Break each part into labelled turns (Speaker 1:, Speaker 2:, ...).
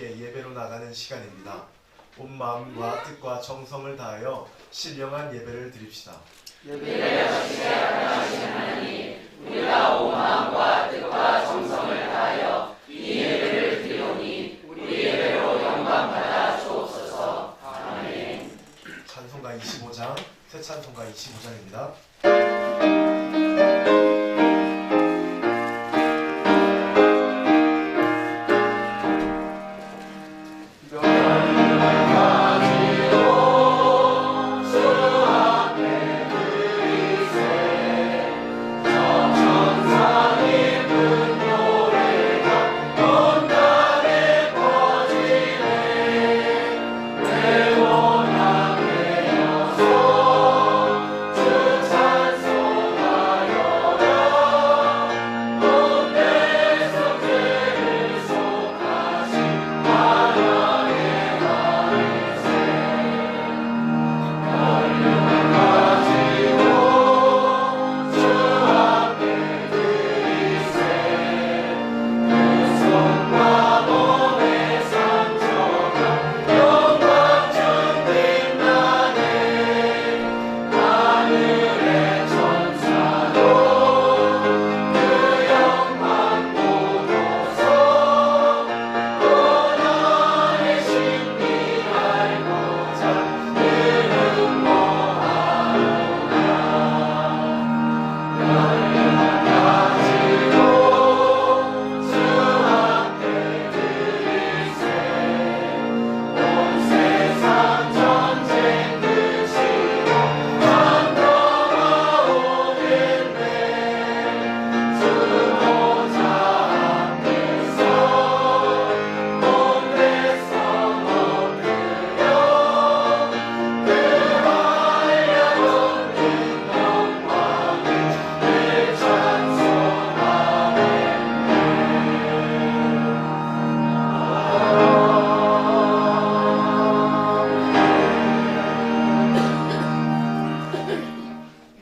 Speaker 1: 함께 예배로 나가는 시간입니다. 온 마음과 뜻과 정성을 다하여 신령한 예배를 드립시다.
Speaker 2: 예배를 시작하신 하나님, 우리가 온 마음과 뜻과 정성을 다하여 이 예배를 드리오니 우리 예배로 영광 받아 주옵소서. 아멘.
Speaker 1: 찬송가 25장, 새 찬송가 25장입니다.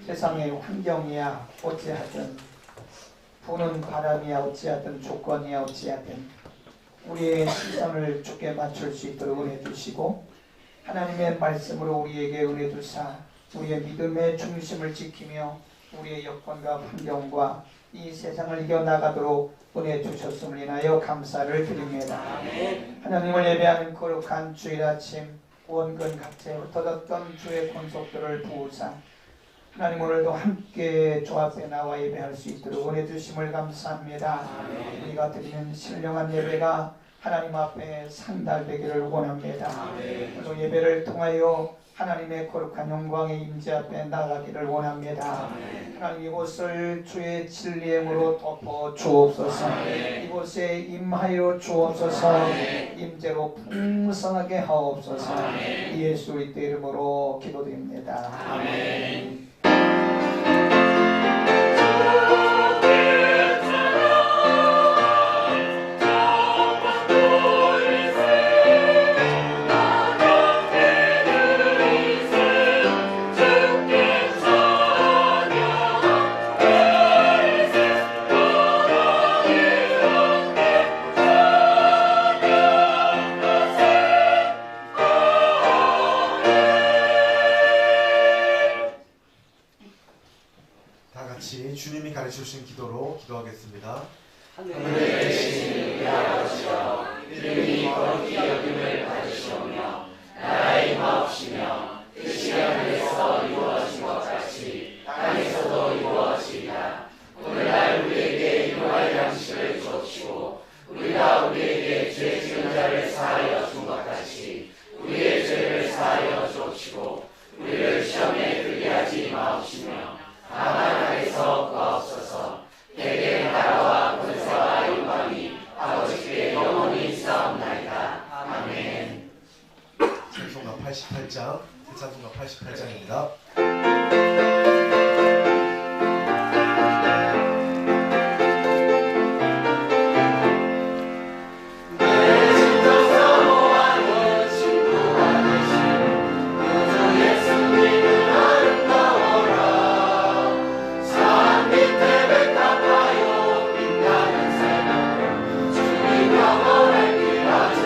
Speaker 3: 세상의 환경이야 어찌하든, 부는 바람이야 어찌하든, 조건이야 어찌하든 우리의 시선을 주께 맞출 수 있도록 은혜 주시고, 하나님의 말씀으로 우리에게 은혜 주사 우리의 믿음의 중심을 지키며 우리의 여건과 환경과 이 세상을 이겨나가도록 은혜 주셨음을 인하여 감사를 드립니다. 하나님을 예배하는 거룩한 주일 아침, 원근 각지에 흩어졌던 주의 권속들을 부으사 하나님 오늘도 함께 주 앞에 나와 예배할 수 있도록 은혜 주심을 감사합니다. 우리가 드리는 신령한 예배가 하나님 앞에 상달되기를 원합니다. 오늘 예배를 통하여 하나님의 거룩한 영광의 임재 앞에 나가기를 원합니다. 하나님 이곳을 주의 진리의 힘으로 덮어 주옵소서. 이곳에 임하여 주옵소서. 임재로 풍성하게 하옵소서. 예수 그리스도 이름으로 기도드립니다. 아멘.
Speaker 1: 주님이 가르쳐주신 기도로 기도하겠습니다.
Speaker 2: 하늘에 계신 우리 아버지여, 이름이 거룩히 여김을 받으시오며 나라의 임하옵시며 뜻이 하늘에서 이루어진 것 같이 땅에서도 이루어지리라. 오늘날 우리에게 일용할 양식을 주옵시고, 우리가 우리에게 죄 지은 자를 사하여 준 것 같이 우리의 죄를 사하여 주옵시고, 우리를 시험에 들게 하지 마옵시며 다만 하에서 구하옵소서. 대개 나라와 권세와 영광이 아버지께 영원히 있사옵나이다. 아멘.
Speaker 1: 찬송가 88장, 새 찬송가 88장입니다.
Speaker 2: 주님 영원할 길 아주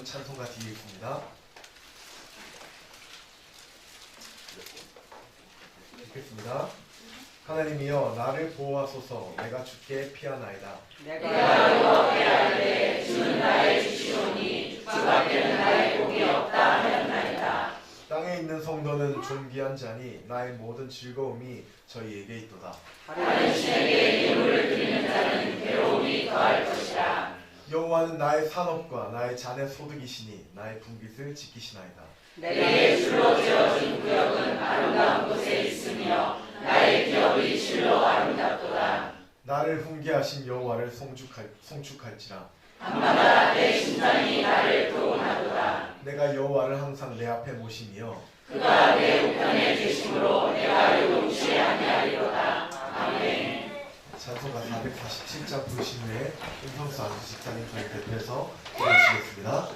Speaker 1: 찬송가 뒤에 있습니다. 읽겠습니다. 하나님이여 나를 보호하소서. 내가 주께 피하나이다.
Speaker 2: 내가 여호와께 아뢰되 주는 나의 주시오니 주밖에는 나의 복이 없다 하였나이다.
Speaker 1: 땅에 있는 성도는 존귀한 자니 나의 모든 즐거움이 저희에게 있도다.
Speaker 2: 다른 신에게 예물을 드리는 자는 괴로움이 더할 것이라.
Speaker 1: 여호와는 나의 산업과 나의 잔의 소득이시니 나의 분깃을 지키시나이다.
Speaker 2: 내게 줄로 지어진 구역은 아름다운 곳에 있으며 나의 기업이 실로 아름답도다.
Speaker 1: 나를 훈계하신 여호와를 송축할지라.
Speaker 2: 밤마다 내 심장이 나를 교훈하도다.
Speaker 1: 내가 여호와를 항상 내 앞에 모시며
Speaker 2: 그가 내 우편에 계심으로 내가 요동치 아니하리로다. 아멘.
Speaker 1: 찬송가 447장 부르신 후에 임성수 안수 집사님 저희 대표해서 부르시겠습니다.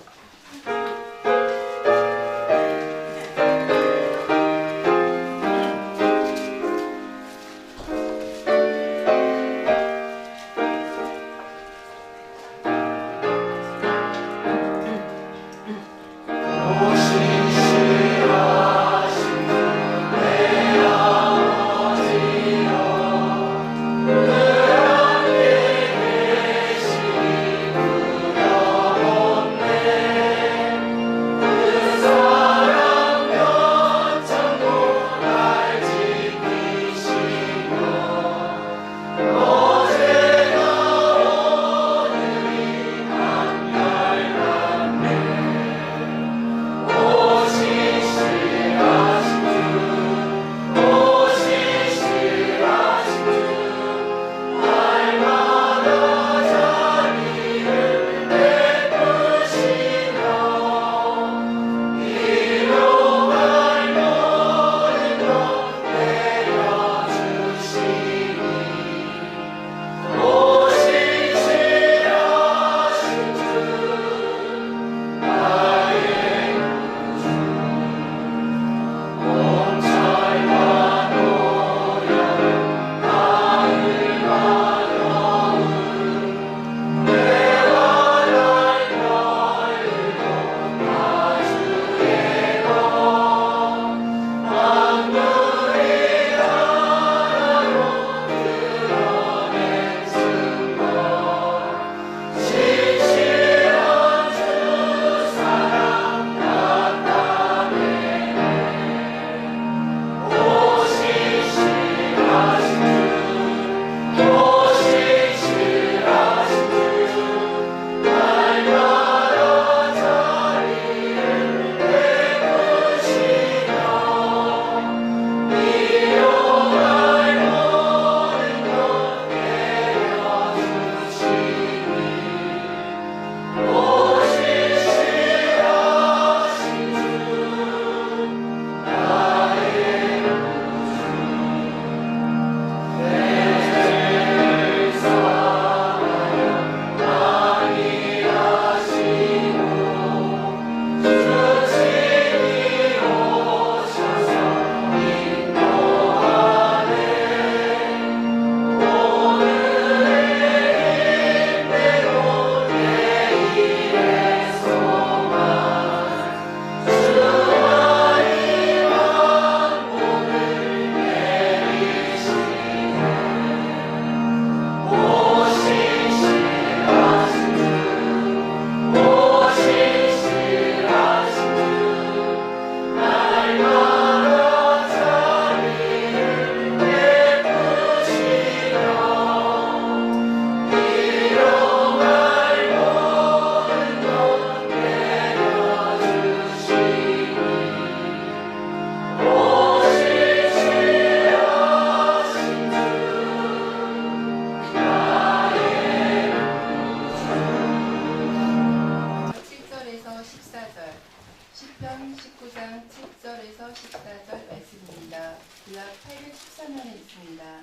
Speaker 4: 시편 19장 7절에서 14절 말씀입니다. 구약 814면에 있습니다.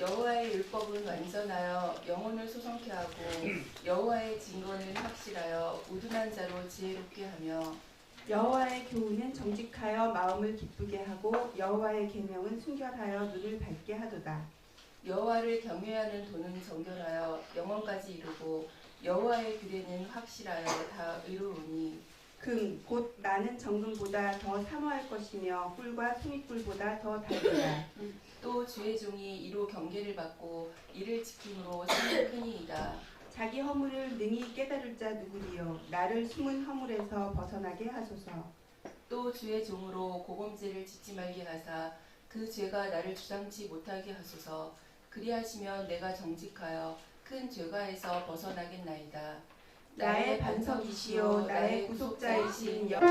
Speaker 4: 여호와의 율법은 완전하여 영혼을 소성케 하고 여호와의 증거는 확실하여 우둔한 자로 지혜롭게 하며
Speaker 5: 여호와의 교훈은 정직하여 마음을 기쁘게 하고 여호와의 계명은 순결하여 눈을 밝게 하도다.
Speaker 4: 여호와를 경외하는 도는 정결하여 영원까지 이르고 여호와의 규례는 확실하여 다 의로우니
Speaker 5: 금 곧 나는 정금보다 더 사모할 것이며 꿀과 송이꿀보다 더 달도다.
Speaker 4: 또 주의 종이 이로 경계를 받고 이를 지킴으로 상이 크니이다.
Speaker 5: 자기 허물을 능히 깨달을 자 누구리요. 나를 숨은 허물에서 벗어나게 하소서.
Speaker 4: 또 주의 종으로 고범죄를 짓지 말게 하사 그 죄가 나를 주장치 못하게 하소서. 그리하시면 내가 정직하여 큰 죄가에서 벗어나겠나이다.
Speaker 5: 나의 반석이시요 나의 구속자이신 여
Speaker 2: 주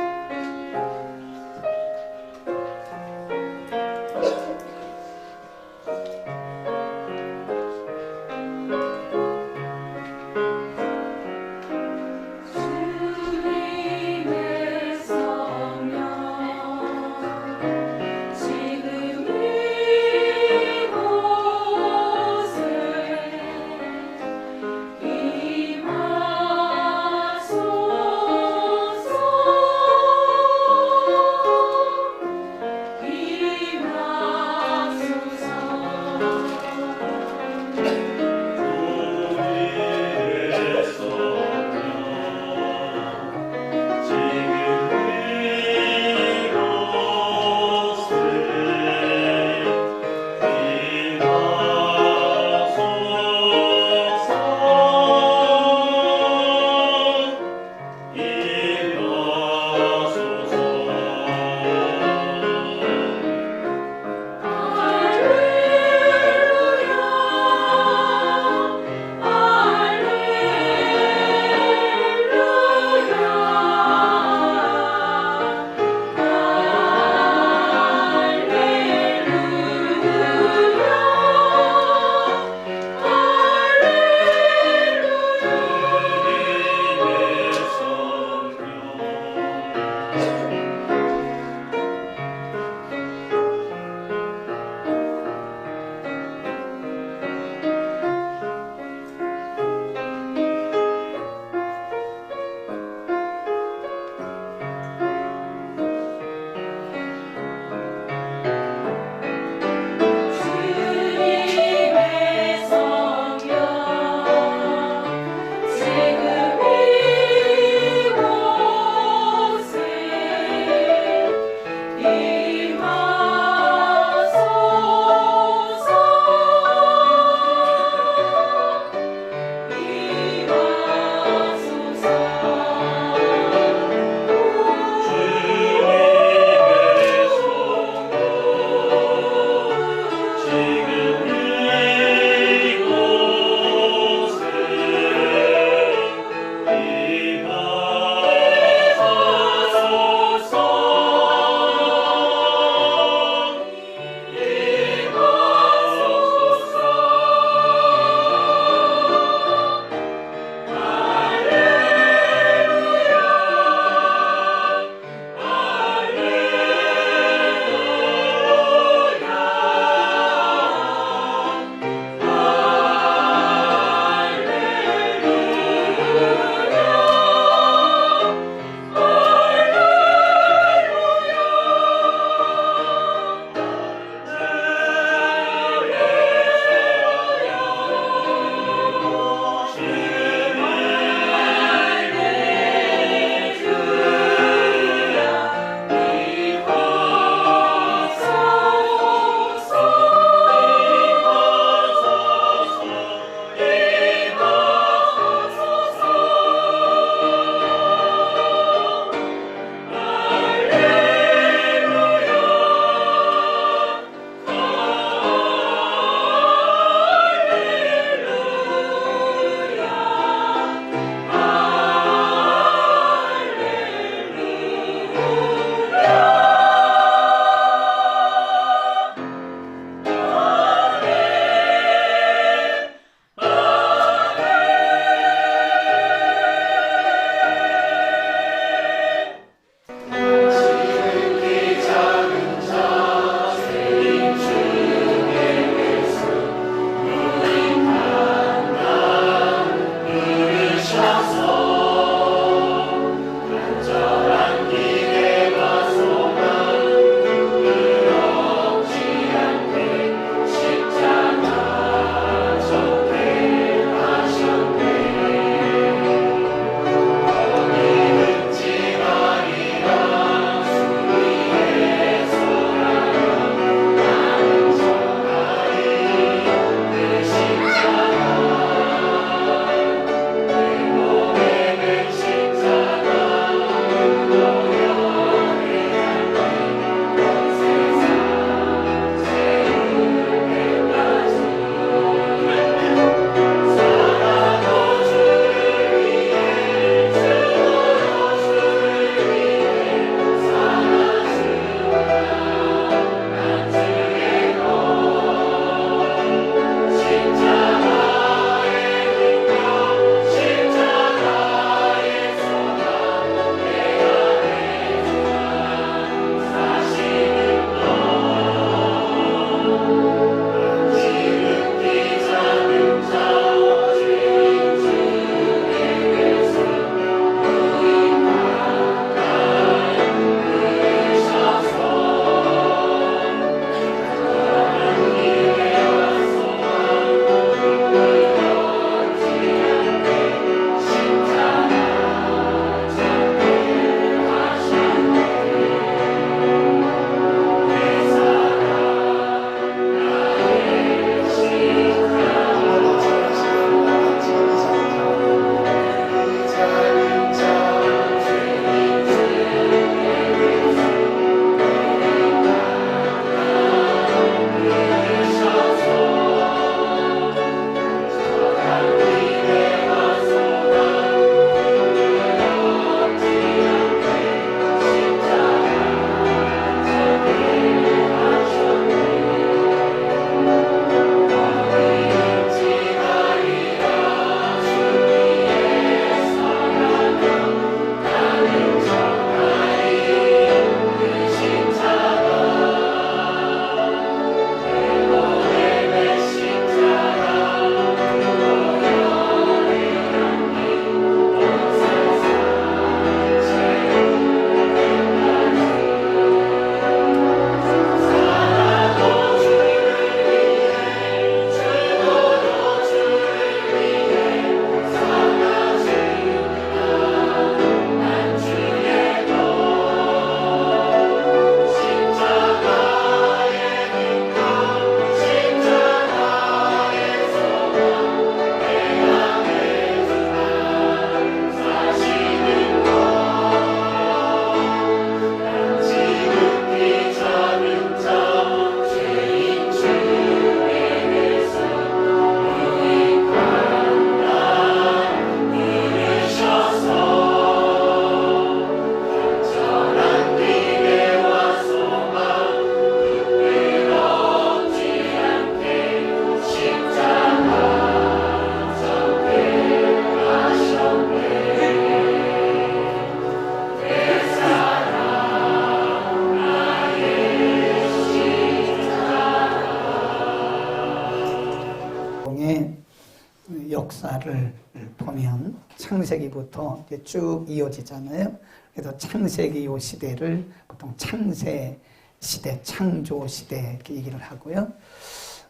Speaker 3: 역사를 보면 창세기부터 이제 쭉 이어지잖아요. 그래서 창세기 요 시대를 보통 창세 시대, 창조 시대 이렇게 얘기를 하고요.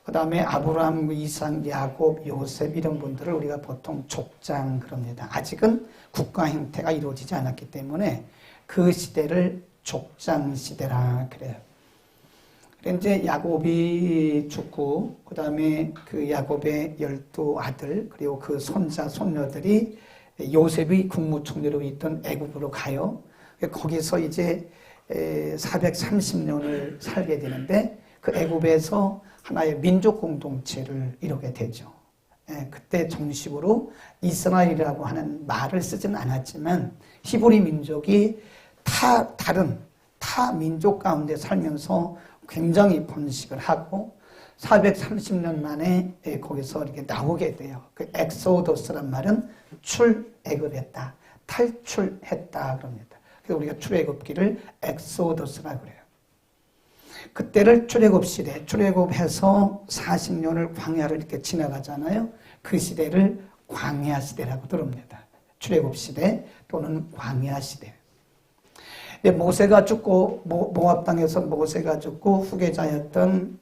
Speaker 3: 그 다음에 아브라함, 이삭, 야곱, 요셉 이런 분들을 우리가 보통 족장 그럽니다. 아직은 국가 형태가 이루어지지 않았기 때문에 그 시대를 족장 시대라 그래요. 이제 야곱이 죽고 그 다음에 그 야곱의 12아들 그리고 그 손자 손녀들이 요셉이 국무총리로 있던 애굽으로 가요. 거기서 이제 430년을 살게 되는데 그 애굽에서 하나의 민족 공동체를 이루게 되죠. 그때 정식으로 이스라엘이라고 하는 말을 쓰지는 않았지만 히브리 민족이 다른 타 민족 가운데 살면서 굉장히 번식을 하고 430년 만에 거기서 이렇게 나오게 돼요. 그 엑소더스란 말은 출애굽했다, 탈출했다 그럽니다. 그래서 우리가 출애굽기를 엑소더스라고 그래요. 그때를 출애굽 시대, 출애굽해서 40년을 광야를 이렇게 지나가잖아요. 그 시대를 광야 시대라고 부릅니다. 출애굽 시대 또는 광야 시대. 모세가 죽고 모압 땅에서 모세가 죽고 후계자였던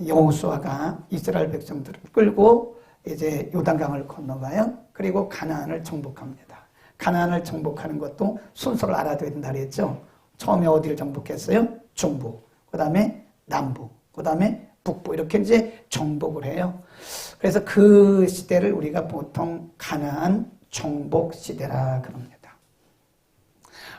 Speaker 3: 여호수아가 이스라엘 백성들을 끌고 이제 요단강을 건너가요. 그리고 가나안을 정복합니다. 가나안을 정복하는 것도 순서를 알아둬야 된다 그랬죠. 처음에 어디를 정복했어요? 중부, 그 다음에 남부, 그 다음에 북부 이렇게 이제 정복을 해요. 그래서 그 시대를 우리가 보통 가나안 정복 시대라 그럽니다.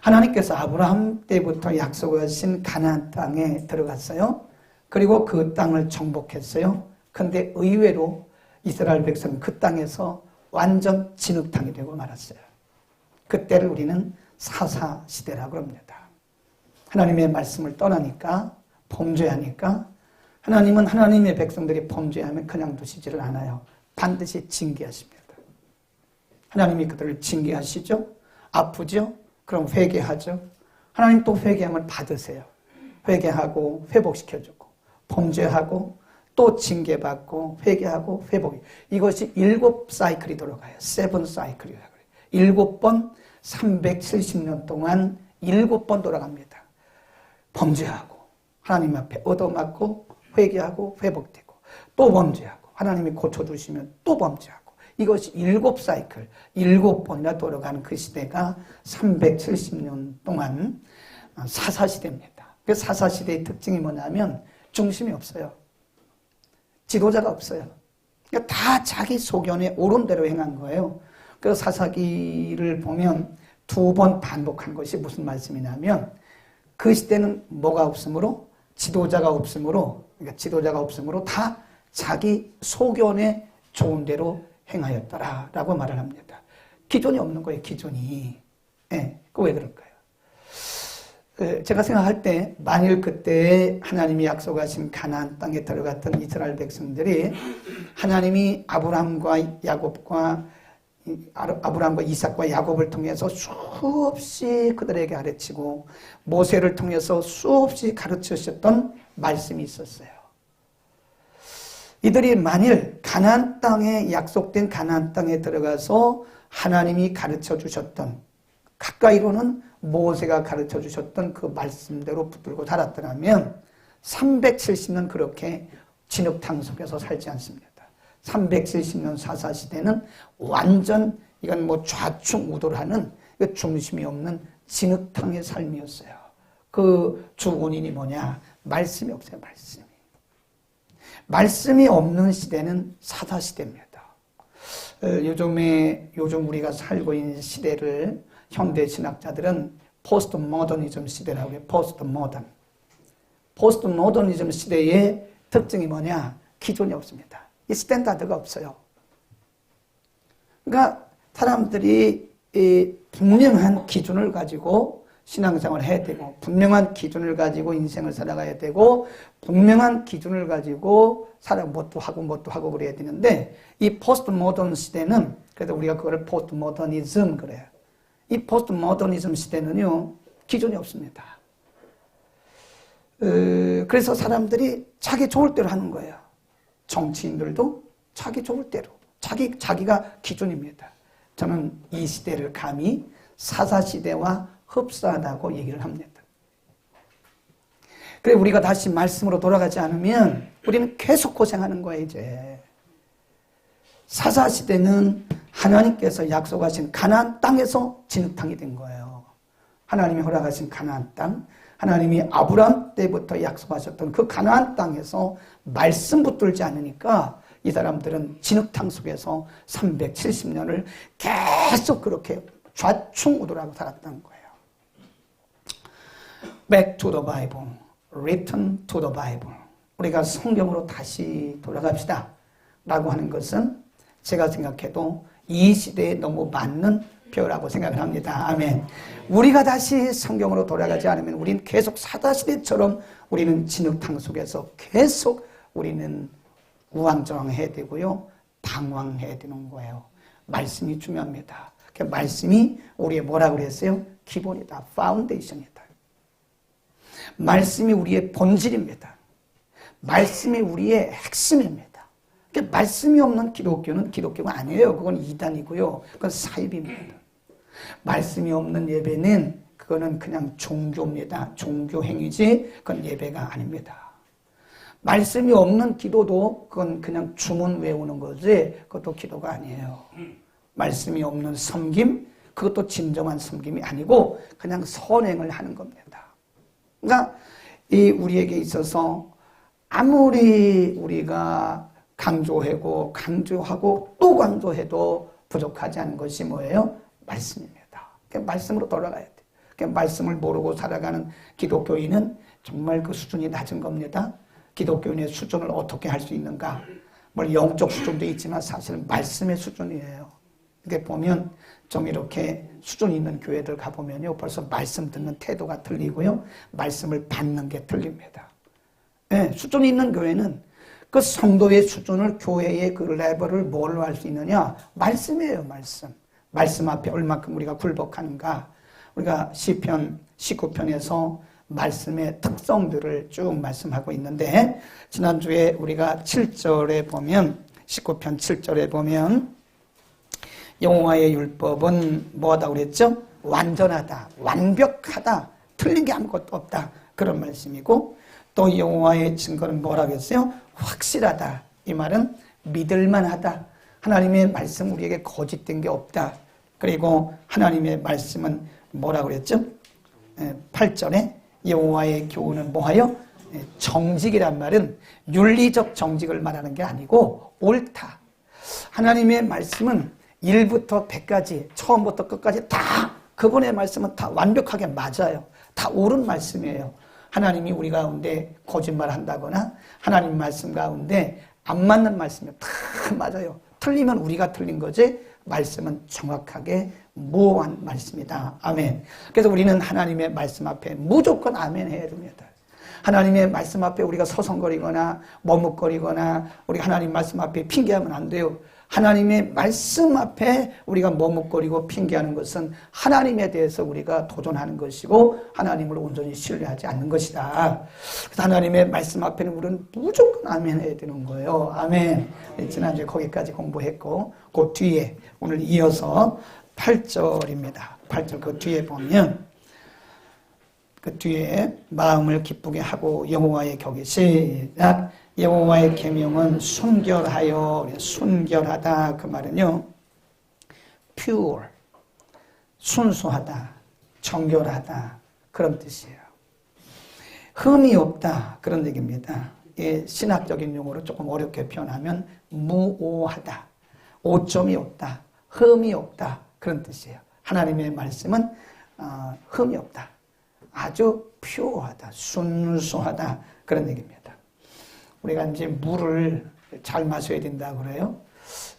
Speaker 3: 하나님께서 아브라함 때부터 약속하신 가나안 땅에 들어갔어요. 그리고 그 땅을 정복했어요. 근데 의외로 이스라엘 백성은 그 땅에서 완전 진흙탕이 되고 말았어요. 그때를 우리는 사사시대라고 합니다. 하나님의 말씀을 떠나니까, 범죄하니까, 하나님은 하나님의 백성들이 범죄하면 그냥 두시지를 않아요. 반드시 징계하십니다. 하나님이 그들을 징계하시죠? 아프죠? 그럼 회개하죠. 하나님 또 회개함을 받으세요. 회개하고 회복시켜주고 범죄하고 또 징계받고 회개하고 회복이 이것이 7사이클이 돌아가요. 7사이클이라고 해요. 7번 370년 동안 7번 돌아갑니다. 범죄하고 하나님 앞에 얻어맞고 회개하고 회복되고 또 범죄하고 하나님이 고쳐주시면 또 범죄하고 이것이 7사이클, 7번이나 돌아가는 그 시대가 370년 동안 사사시대입니다. 그 사사시대의 특징이 뭐냐면 중심이 없어요. 지도자가 없어요. 그러니까 다 자기 소견에 옳은 대로 행한 거예요. 그 사사기를 보면 2번 반복한 것이 무슨 말씀이냐면 그 시대는 뭐가 없으므로 지도자가 없으므로 그러니까 지도자가 없으므로 다 자기 소견에 좋은 대로 행하였더라라고 말을 합니다. 기존이 없는 거예요. 기존이. 그거 왜 그럴까요? 제가 생각할 때 만일 그때 하나님이 약속하신 가나안 땅에 들어갔던 이스라엘 백성들이 하나님이 아브라함과 이삭과 야곱을 통해서 수없이 그들에게 가르치고 모세를 통해서 수없이 가르치셨던 말씀이 있었어요. 이들이 만일 가나안 땅에 약속된 가나안 땅에 들어가서 하나님이 가르쳐 주셨던 가까이로는 모세가 가르쳐 주셨던 그 말씀대로 붙들고 살았더라면 370년 그렇게 진흙탕 속에서 살지 않습니다. 370년 사사시대는 완전 이건 뭐 좌충우돌하는 중심이 없는 진흙탕의 삶이었어요. 그 주 원인이 뭐냐? 말씀이 없어요. 말씀이 없는 시대는 사사시대입니다. 요즘 우리가 살고 있는 시대를 현대 신학자들은 포스트 모더니즘 시대라고 해요. 포스트 모더니즘 시대의 특징이 뭐냐? 기존이 없습니다. 이 스탠다드가 없어요. 그러니까 사람들이 이 분명한 기준을 가지고 신앙생활을 해야 되고 분명한 기준을 가지고 인생을 살아가야 되고 분명한 기준을 가지고 뭣도 하고 그래야 되는데 이 포스트 모던 시대는 그래서 우리가 그걸 포스트 모더니즘 그래요. 이 포스트 모더니즘 시대는요 기준이 없습니다. 그래서 사람들이 자기 좋을 대로 하는 거예요. 정치인들도 자기 좋을 대로 자기가 기준입니다. 저는 이 시대를 감히 사사시대와 흡사하다고 얘기를 합니다. 그래 우리가 다시 말씀으로 돌아가지 않으면 우리는 계속 고생하는 거예요. 이제 사사시대는 하나님께서 약속하신 가나안 땅에서 진흙탕이 된 거예요. 하나님이 허락하신 가나안 땅, 하나님이 아브라함 때부터 약속하셨던 그 가나안 땅에서 말씀 붙들지 않으니까 이 사람들은 진흙탕 속에서 370년을 계속 그렇게 좌충우돌하고 살았다는 거예요. Back to the Bible, return to the Bible. 우리가 성경으로 다시 돌아갑시다 라고 하는 것은 제가 생각해도 이 시대에 너무 맞는 표라고 생각을 합니다. 아멘. 우리가 다시 성경으로 돌아가지 않으면 우리는 계속 사다시대처럼 우리는 진흙탕 속에서 계속 우리는 우왕좌왕해야 되고요. 방황해야 되는 거예요. 말씀이 중요합니다. 그 말씀이 우리의 뭐라고 그랬어요? 기본이다. 파운데이션이다. 말씀이 우리의 본질입니다. 말씀이 우리의 핵심입니다. 그러니까 말씀이 없는 기독교는 기독교가 아니에요. 그건 이단이고요. 그건 사입입니다. 말씀이 없는 예배는 그거는 그냥 종교입니다. 종교 행위지 그건 예배가 아닙니다. 말씀이 없는 기도도 그건 그냥 주문 외우는 거지 그것도 기도가 아니에요. 말씀이 없는 섬김 그것도 진정한 섬김이 아니고 그냥 선행을 하는 겁니다. 그러니까 이 우리에게 있어서 아무리 우리가 강조하고 또 강조해도 부족하지 않은 것이 뭐예요? 말씀입니다. 그러니까 말씀으로 돌아가야 돼요. 그러니까 말씀을 모르고 살아가는 기독교인은 정말 그 수준이 낮은 겁니다. 기독교인의 수준을 어떻게 할 수 있는가? 뭐 영적 수준도 있지만 사실은 말씀의 수준이에요. 이렇게 보면 좀 이렇게 수준 있는 교회들 가보면요. 벌써 말씀 듣는 태도가 틀리고요. 말씀을 받는 게 틀립니다. 네, 수준 있는 교회는 그 성도의 수준을 교회의 그 레벨을 뭘로 할 수 있느냐? 말씀이에요, 말씀. 말씀 앞에 얼마큼 우리가 굴복하는가? 우리가 시편 19편에서 말씀의 특성들을 쭉 말씀하고 있는데 지난주에 우리가 7절에 보면 19편 7절에 보면 여호와의 율법은 뭐하다 그랬죠? 완전하다, 완벽하다, 틀린 게 아무것도 없다 그런 말씀이고 또 여호와의 증거는 뭐라고 했어요? 확실하다. 이 말은 믿을만하다. 하나님의 말씀 우리에게 거짓된 게 없다. 그리고 하나님의 말씀은 뭐라고 그랬죠? 8절에 여호와의 교훈은 뭐하여? 정직이란 말은 윤리적 정직을 말하는 게 아니고 옳다. 하나님의 말씀은 1부터 100까지 처음부터 끝까지 다 그분의 말씀은 다 완벽하게 맞아요. 다 옳은 말씀이에요. 하나님이 우리 가운데 거짓말 한다거나 하나님 말씀 가운데 안 맞는 말씀이 다 맞아요. 틀리면 우리가 틀린 거지 말씀은 정확하게 무한 말씀이다. 아멘. 그래서 우리는 하나님의 말씀 앞에 무조건 아멘 해야 됩니다. 하나님의 말씀 앞에 우리가 서성거리거나 머뭇거리거나 우리 하나님 말씀 앞에 핑계하면 안 돼요. 하나님의 말씀 앞에 우리가 머뭇거리고 핑계하는 것은 하나님에 대해서 우리가 도전하는 것이고 하나님을 온전히 신뢰하지 않는 것이다. 그래서 하나님의 말씀 앞에는 우리는 무조건 아멘 해야 되는 거예요. 아멘. 지난주에 거기까지 공부했고 그 뒤에 오늘 이어서 8절입니다. 8절 그 뒤에 보면 그 뒤에 마음을 기쁘게 하고 여호와의 격이 시작. 여호와의 계명은 순결하여 순결하다 그 말은요 pure 순수하다 정결하다 그런 뜻이에요. 흠이 없다 그런 얘기입니다. 예, 신학적인 용어로 조금 어렵게 표현하면 무오하다 오점이 없다 흠이 없다 그런 뜻이에요. 하나님의 말씀은 흠이 없다 아주 퓨어하다 순수하다 그런 얘기입니다. 우리가 이제 물을 잘 마셔야 된다고 그래요.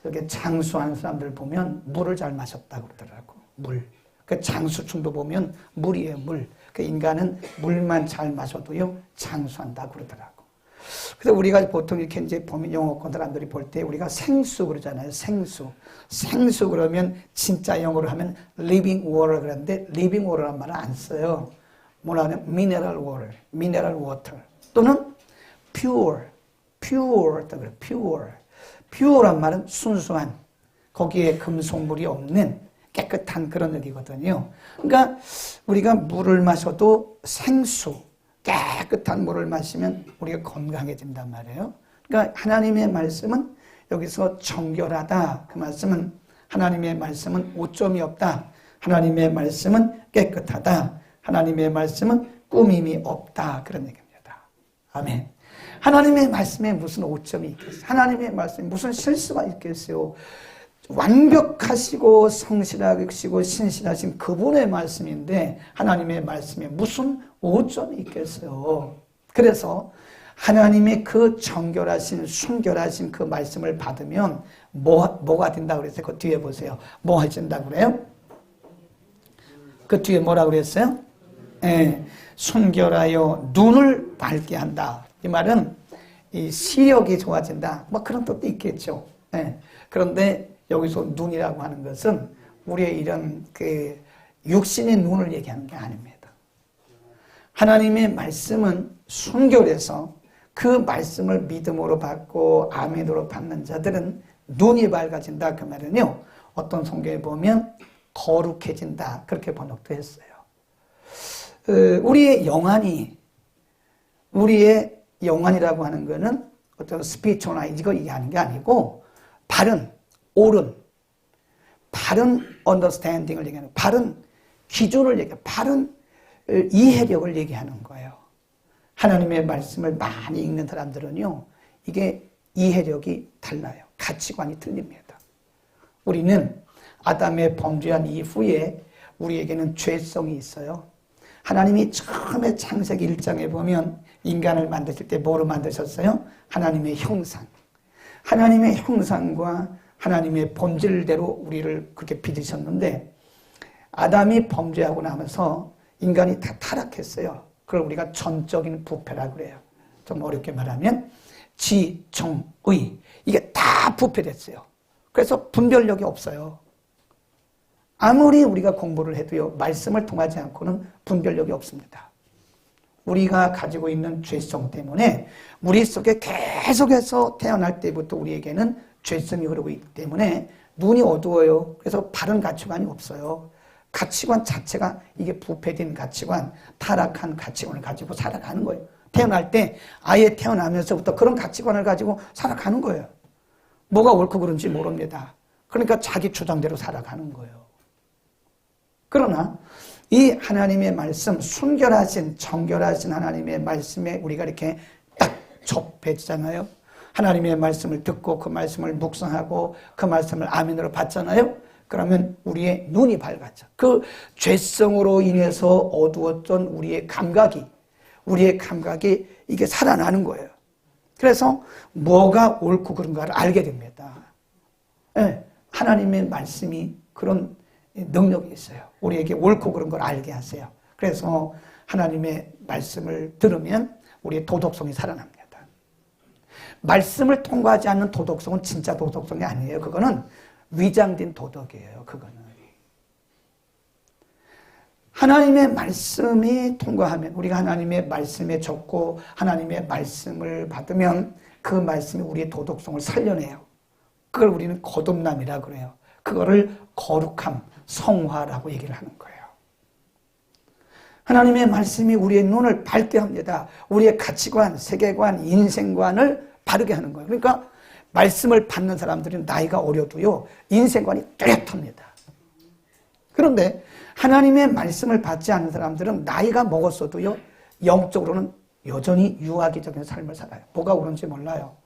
Speaker 3: 이렇게 장수한 사람들 보면 물을 잘 마셨다고 그러더라고. 물. 그 장수충도 보면 물이에요, 물. 그 인간은 물만 잘 마셔도요, 장수한다고 그러더라고. 그래서 우리가 보통 이렇게 이제 보면 영어권 사람들이 볼 때 우리가 생수 그러잖아요, 생수. 생수 그러면 진짜 영어로 하면 living water 그러는데 living water란 말을 안 써요. 뭐라 하면 mineral water, mineral water. 또는 pure, pure, pure. 퓨어란 말은 순수한, 거기에 금속물이 없는 깨끗한 그런 의미거든요. 그러니까 우리가 물을 마셔도 생수, 깨끗한 물을 마시면 우리가 건강해진단 말이에요. 그러니까 하나님의 말씀은 여기서 정결하다. 그 말씀은 하나님의 말씀은 오점이 없다. 하나님의 말씀은 깨끗하다. 하나님의 말씀은 꾸밈이 없다. 그런 얘기입니다. 아멘. 하나님의 말씀에 무슨 오점이 있겠어요? 하나님의 말씀에 무슨 실수가 있겠어요? 완벽하시고 성실하시고 신실하신 그분의 말씀인데 하나님의 말씀에 무슨 오점이 있겠어요? 그래서 하나님의 그 정결하신 순결하신 그 말씀을 받으면 뭐가 된다고 그랬어요? 그 뒤에 보세요. 뭐 해준다고 그래요? 그 뒤에 뭐라고 그랬어요? 예, 순결하여 눈을 밝게 한다. 이 말은 이 시력이 좋아진다. 뭐 그런 뜻도 있겠죠. 예, 그런데 여기서 눈이라고 하는 것은 우리의 이런 그 육신의 눈을 얘기하는 게 아닙니다. 하나님의 말씀은 순결해서 그 말씀을 믿음으로 받고 아멘으로 받는 자들은 눈이 밝아진다. 그 말은요, 어떤 성경에 보면 거룩해진다. 그렇게 번역도 했어요. 우리의 영안이라고 하는 것은 어떤 스피처나 이거 얘기하는 게 아니고 바른, 옳은, 바른 언더스탠딩을 얘기하는, 바른 기준을 얘기하는, 바른 이해력을 얘기하는 거예요. 하나님의 말씀을 많이 읽는 사람들은요, 이게 이해력이 달라요. 가치관이 틀립니다. 우리는 아담의 범죄한 이후에 우리에게는 죄성이 있어요. 하나님이 처음에 창세기 1장에 보면 인간을 만드실 때 뭐로 만드셨어요? 하나님의 형상. 하나님의 형상과 하나님의 본질대로 우리를 그렇게 빚으셨는데 아담이 범죄하고 나면서 인간이 다 타락했어요. 그걸 우리가 전적인 부패라고 그래요. 좀 어렵게 말하면 지, 정, 의 이게 다 부패됐어요. 그래서 분별력이 없어요. 아무리 우리가 공부를 해도요, 말씀을 통하지 않고는 분별력이 없습니다. 우리가 가지고 있는 죄성 때문에 우리 속에 계속해서 태어날 때부터 우리에게는 죄성이 흐르고 있기 때문에 눈이 어두워요. 그래서 바른 가치관이 없어요. 가치관 자체가 이게 부패된 가치관, 타락한 가치관을 가지고 살아가는 거예요. 태어날 때 아예 태어나면서부터 그런 가치관을 가지고 살아가는 거예요. 뭐가 옳고 그른지 모릅니다. 그러니까 자기 주장대로 살아가는 거예요. 그러나 이 하나님의 말씀, 순결하신 정결하신 하나님의 말씀에 우리가 이렇게 딱 접해지잖아요. 하나님의 말씀을 듣고 그 말씀을 묵상하고 그 말씀을 아멘으로 받잖아요. 그러면 우리의 눈이 밝아져. 그 죄성으로 인해서 어두웠던 우리의 감각이 이게 살아나는 거예요. 그래서 뭐가 옳고 그른가를 알게 됩니다. 네, 하나님의 말씀이 그런 능력이 있어요. 우리에게 옳고 그른 걸 알게 하세요. 그래서 하나님의 말씀을 들으면 우리의 도덕성이 살아납니다. 말씀을 통과하지 않는 도덕성은 진짜 도덕성이 아니에요. 그거는 위장된 도덕이에요. 그거는. 하나님의 말씀이 통과하면, 우리가 하나님의 말씀에 적고 하나님의 말씀을 받으면 그 말씀이 우리의 도덕성을 살려내요. 그걸 우리는 거듭남이라고 그래요. 그거를 거룩함, 성화라고 얘기를 하는 거예요. 하나님의 말씀이 우리의 눈을 밝게 합니다. 우리의 가치관, 세계관, 인생관을 바르게 하는 거예요. 그러니까 말씀을 받는 사람들은 나이가 어려도요, 인생관이 뚜렷합니다. 그런데 하나님의 말씀을 받지 않는 사람들은 나이가 먹었어도요, 영적으로는 여전히 유아기적인 삶을 살아요. 뭐가 옳은지 몰라요.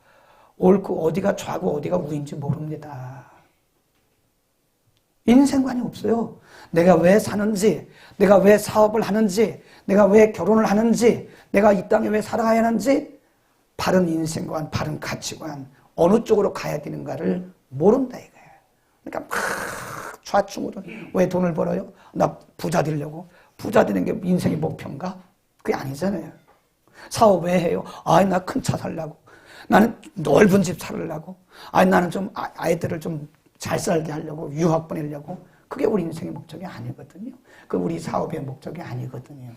Speaker 3: 옳고 어디가 좌고 어디가 우인지 모릅니다. 인생관이 없어요. 내가 왜 사는지, 내가 왜 사업을 하는지, 내가 왜 결혼을 하는지, 내가 이 땅에 왜 살아가야 하는지, 바른 인생관, 바른 가치관, 어느 쪽으로 가야 되는가를 모른다 이거예요. 그러니까 막 좌충우돌. 왜 돈을 벌어요? 나 부자 되려고. 부자 되는 게 인생의 목표인가? 그게 아니잖아요. 사업 왜 해요? 아이, 나 큰 차 살려고. 나는 넓은 집 살려고. 아이, 나는 좀 아이들을 좀 잘 살게 하려고, 유학 보내려고. 그게 우리 인생의 목적이 아니거든요. 그 우리 사업의 목적이 아니거든요.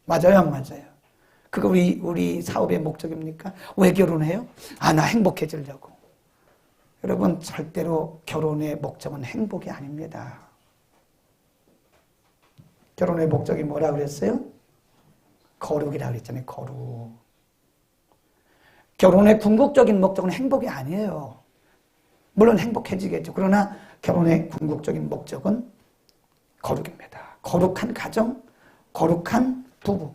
Speaker 3: 맞아요, 안 맞아요? 그거 우리 사업의 목적입니까? 왜 결혼해요? 아, 나 행복해지려고. 여러분, 절대로 결혼의 목적은 행복이 아닙니다. 결혼의 목적이 뭐라 그랬어요? 거룩이라 그랬잖아요. 거룩. 결혼의 궁극적인 목적은 행복이 아니에요. 물론 행복해지겠죠. 그러나 결혼의 궁극적인 목적은 거룩입니다. 거룩한 가정, 거룩한 부부.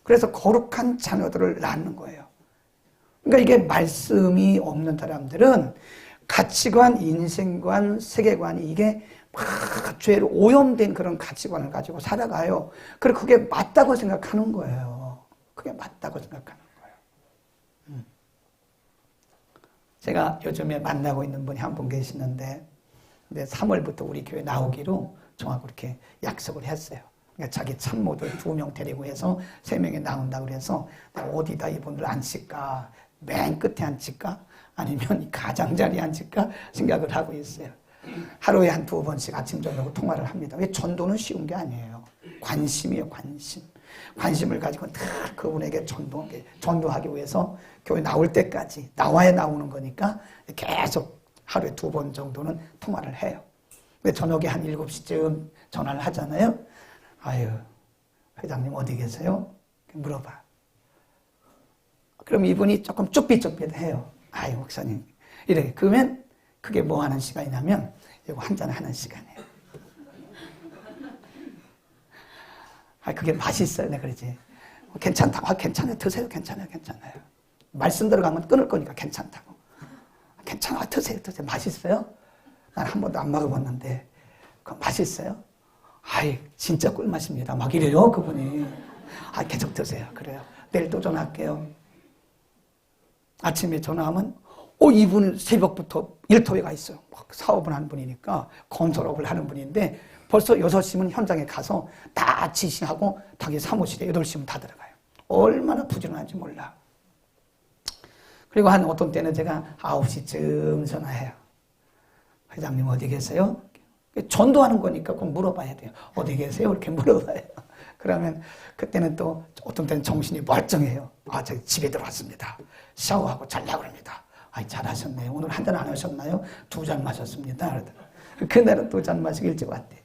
Speaker 3: 그래서 거룩한 자녀들을 낳는 거예요. 그러니까 이게 말씀이 없는 사람들은 가치관, 인생관, 세계관이 이게 막 죄로 오염된 그런 가치관을 가지고 살아가요. 그리고 그게 맞다고 생각하는 거예요. 그게 맞다고 생각하는 거예요. 제가 요즘에 만나고 있는 분이 한 분 계시는데 3월부터 우리 교회 나오기로 저하고 이렇게 약속을 했어요. 그러니까 자기 참모들 2명 데리고 해서 3명이 나온다고 그래서 어디다 이분들 앉힐까? 맨 끝에 앉힐까? 아니면 이 가장자리에 앉힐까? 생각을 하고 있어요. 하루에 한 2번씩 아침 저녁으로 통화를 합니다. 왜 전도는 쉬운 게 아니에요. 관심이에요. 관심. 관심을 가지고 늘 그분에게 전도하기 위해서 교회 나올 때까지 나와야 나오는 거니까 계속 하루에 2번 정도는 통화를 해요. 근데 저녁에 한 7시쯤 전화를 하잖아요. 아유, 회장님 어디 계세요? 물어봐. 그럼 이분이 조금 쭈삣쭈삣해요. 아유, 목사님. 이래. 그러면 그게 뭐 하는 시간이냐면 이거 한잔 하는 시간이에요. 아, 그게 맛있어요. 내가 그러지. 괜찮다고. 아, 괜찮아요. 드세요. 괜찮아요. 괜찮아요. 말씀 들어가면 끊을 거니까 괜찮다고. 괜찮아. 드세요. 드세요. 맛있어요? 난 한 번도 안 먹어봤는데 그거 맛있어요? 아이, 진짜 꿀맛입니다. 막 이래요, 그분이. 아, 계속 드세요. 그래요. 내일 또 전화할게요. 아침에 전화하면 이분 새벽부터 일터에 가 있어요. 막 사업을 하는 분이니까 건설업을 하는 분인데 벌써 6시면 현장에 가서 다 지시하고 자기 사무실에 8시면 다 들어가요. 얼마나 부지런한지 몰라. 그리고 한 어떤 때는 제가 9시쯤 전화해요. 회장님 어디 계세요? 전도하는 거니까 꼭 물어봐야 돼요. 어디 계세요? 이렇게 물어봐요. 그러면 그때는 또 어떤 때는 정신이 멀쩡해요. 아, 저 집에 들어왔습니다. 샤워하고 자려고 합니다. 아, 잘하셨네요. 오늘 한 잔 안 하셨나요? 2잔 마셨습니다. 그날은 2잔 마시고 일찍 왔대.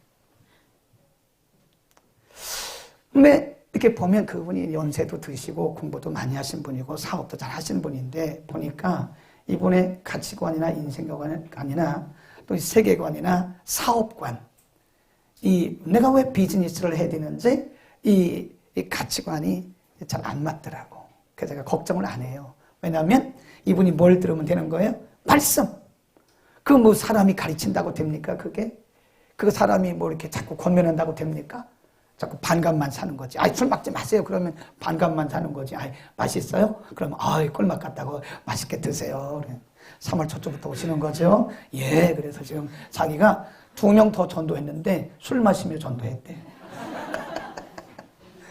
Speaker 3: 근데 이렇게 보면 그분이 연세도 드시고 공부도 많이 하신 분이고 사업도 잘 하시는 분인데 보니까 이분의 가치관이나 인생관이나 또 세계관이나 사업관, 내가 왜 비즈니스를 해야 되는지 이 가치관이 잘 안 맞더라고. 그래서 제가 걱정을 안 해요. 왜냐하면 이분이 뭘 들으면 되는 거예요? 말씀. 그 뭐 사람이 가르친다고 됩니까? 그게? 그 사람이 뭐 이렇게 자꾸 권면한다고 됩니까? 자꾸 반감만 사는 거지. 아이, 술 먹지 마세요. 그러면 반감만 사는 거지. 아이, 맛있어요? 그러면 아이, 꿀맛 같다고 맛있게 드세요. 3월 초부터 오시는 거죠. 예, 그래서 지금 자기가 2명 더 전도했는데 술 마시며 전도했대.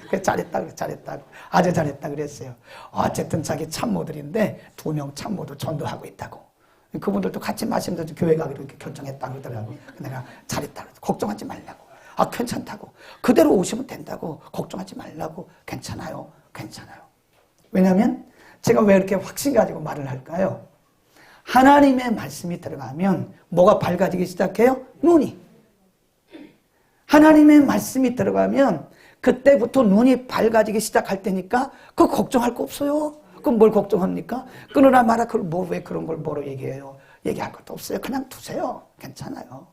Speaker 3: 그래서 잘했다고. 아주 잘했다 그랬어요. 어쨌든 자기 참모들인데 2명 참모도 전도하고 있다고. 그분들도 같이 마시면서 교회 가기로 이렇게 결정했다고 그러더라고요. 내가 잘했다고. 걱정하지 말라고. 아, 괜찮다고. 그대로 오시면 된다고. 걱정하지 말라고. 괜찮아요. 왜냐하면 제가 왜 이렇게 확신 가지고 말을 할까요? 하나님의 말씀이 들어가면 뭐가 밝아지기 시작해요? 눈이. 하나님의 말씀이 들어가면 그때부터 눈이 밝아지기 시작할 때니까 그거 걱정할 거 없어요. 그럼 뭘 걱정합니까? 끊으라 마라. 왜 그런 걸 뭐로 얘기해요? 얘기할 것도 없어요. 그냥 두세요. 괜찮아요.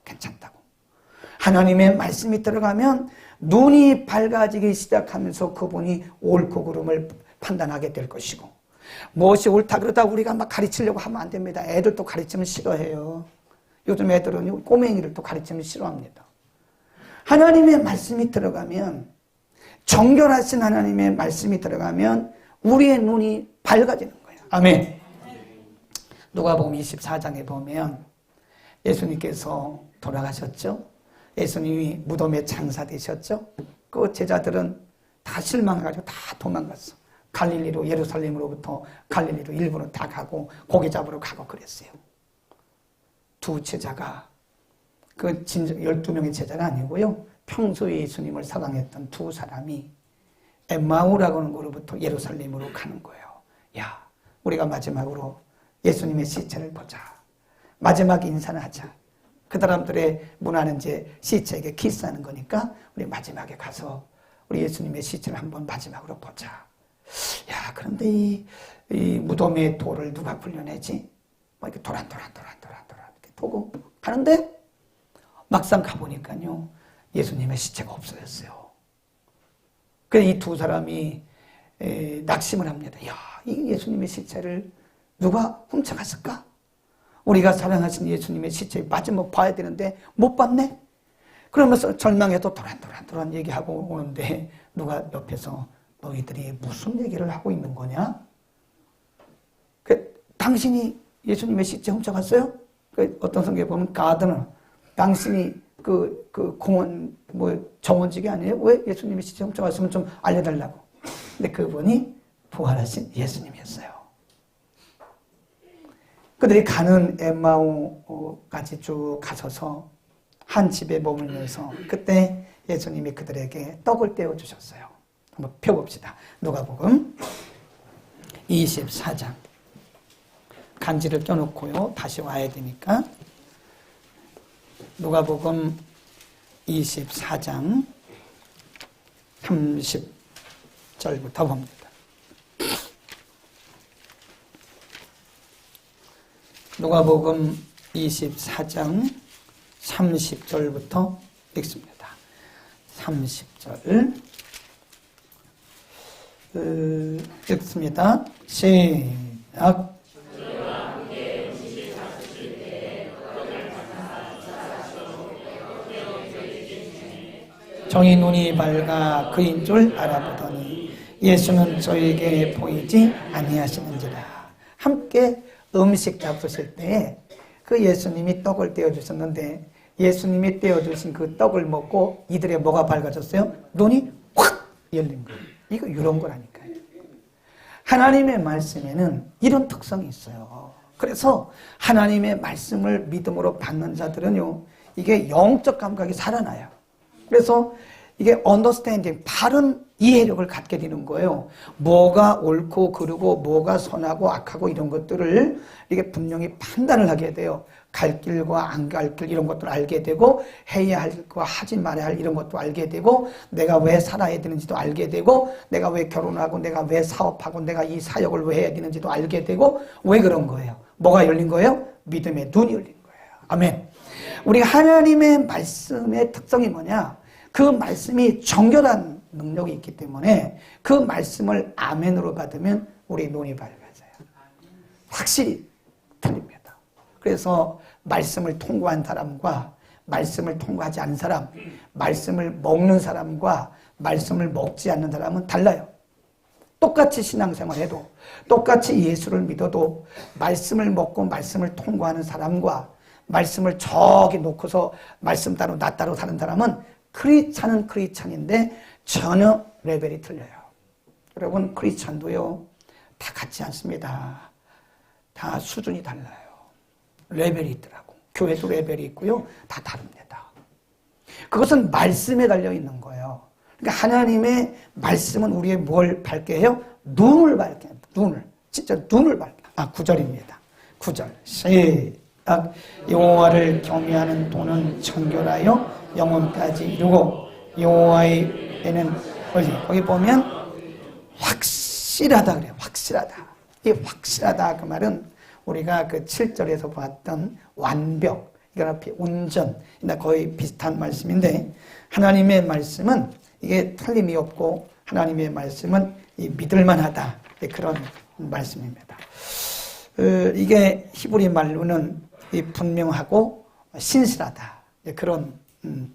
Speaker 3: 괜찮다고. 하나님의 말씀이 들어가면 눈이 밝아지기 시작하면서 그분이 옳고 그름을 판단하게 될 것이고 무엇이 옳다 그러다 우리가 막 가르치려고 하면 안 됩니다. 애들도 가르치면 싫어해요. 요즘 애들은 꼬맹이를 또 가르치면 싫어합니다. 하나님의 말씀이 들어가면 정결하신 하나님의 말씀이 들어가면 우리의 눈이 밝아지는 거예요. 아멘. 누가복음 24장에 보면 예수님께서 돌아가셨죠. 예수님이 무덤에 장사되셨죠. 그 제자들은 다 실망해가지고 다 도망갔어. 갈릴리로 예루살렘으로부터 갈릴리로 일부는 다 가고 고기 잡으러 가고 그랬어요. 2 제자가 그 12명의 제자가 아니고요. 평소에 예수님을 사랑했던 2 사람이 엠마오라고 하는 곳으로부터 예루살렘으로 가는 거예요. 야, 우리가 마지막으로 예수님의 시체를 보자. 마지막 인사는 하자. 그 사람들의 문화는 이제 시체에게 키스하는 거니까 우리 마지막에 가서 우리 예수님의 시체를 한번 마지막으로 보자. 야, 그런데 이 무덤의 돌을 누가 굴려내지? 뭐 이렇게 도란도란 이렇게 보고 가는데 막상 가보니까요, 예수님의 시체가 없어졌어요. 그래서 이 두 사람이 낙심을 합니다. 야, 이 예수님의 시체를 누가 훔쳐갔을까? 우리가 사랑하신 예수님의 시체에 빠지면 봐야 되는데 못 봤네? 그러면서 절망해도 도란도란 얘기하고 오는데 누가 옆에서 너희들이 무슨 얘기를 하고 있는 거냐? 당신이 예수님의 시체 훔쳐갔어요? 어떤 성경에 보면 가드너, 당신이 그 공원, 정원직이 아니에요? 왜 예수님의 시체 훔쳐갔으면 좀 알려달라고. 근데 그분이 부활하신 예수님이었어요. 그들이 가는 엠마오까지 쭉 가셔서 한 집에 머물면서 그때 예수님이 그들에게 떡을 떼어주셨어요. 한번 펴봅시다. 누가복음 24장. 간지를 껴놓고요. 다시 와야 되니까. 누가복음 24장 30절부터 봅니다. 누가복음 24장 30절부터 읽습니다. 30절 읽습니다. 시작. 저희 눈이 밝아 그인 줄 알아보더니 예수는 저에게 보이지 아니하시는지라. 함께 음식 잡수실 때에 그 예수님이 떡을 떼어주셨는데 예수님이 떼어주신 그 떡을 먹고 이들의 뭐가 밝아졌어요? 눈이 확 열린 거예요. 이거 이런 거라니까요. 하나님의 말씀에는 이런 특성이 있어요. 그래서 하나님의 말씀을 믿음으로 받는 자들은요, 이게 영적 감각이 살아나요. 그래서 이게 understanding, 바른 이해력을 갖게 되는 거예요. 뭐가 옳고 그르고 뭐가 선하고 악하고 이런 것들을 이게 분명히 판단을 하게 돼요. 갈 길과 안 갈 길 이런 것들을 알게 되고 해야 할 거 하지 말아야 할 이런 것도 알게 되고 내가 왜 살아야 되는지도 알게 되고 내가 왜 결혼하고 내가 왜 사업하고 내가 이 사역을 왜 해야 되는지도 알게 되고 왜 그런 거예요? 뭐가 열린 거예요? 믿음의 눈이 열린 거예요. 아멘. 우리 하나님의 말씀의 특성이 뭐냐? 그 말씀이 정결한 능력이 있기 때문에 그 말씀을 아멘으로 받으면 우리 눈이 밝아져요. 확실히 틀립니다. 그래서 말씀을 통과한 사람과 말씀을 통과하지 않은 사람, 말씀을 먹는 사람과 말씀을 먹지 않는 사람은 달라요. 똑같이 신앙생활해도 똑같이 예수를 믿어도 말씀을 먹고 말씀을 통과하는 사람과 말씀을 저기 놓고서 말씀 따로 나 따로 사는 사람은 크리스찬은 크리스찬인데 전혀 레벨이 틀려요. 여러분, 크리스찬도요 다 같지 않습니다. 다 수준이 달라요. 레벨이 있더라고. 교회도 레벨이 있고요. 다 다릅니다. 그것은 말씀에 달려있는 거예요. 그러니까 하나님의 말씀은 우리의 뭘 밝게 해요? 눈을 밝게 해요. 눈을. 진짜 눈을 밝게 해요. 9절입니다. 9절. 시작. 여호와를 경외하는 돈은 정결하여 영혼까지 이루고 여호와에는 거기 보면 확실하다 그래요. 확실하다. 이 확실하다 그 말은 우리가 그 7절에서 봤던 완벽, 이거나 온전, 거의 비슷한 말씀인데 하나님의 말씀은 이게 틀림이 없고 하나님의 말씀은 이 믿을만하다 그런 말씀입니다. 이게 히브리 말로는 이 분명하고 신실하다 그런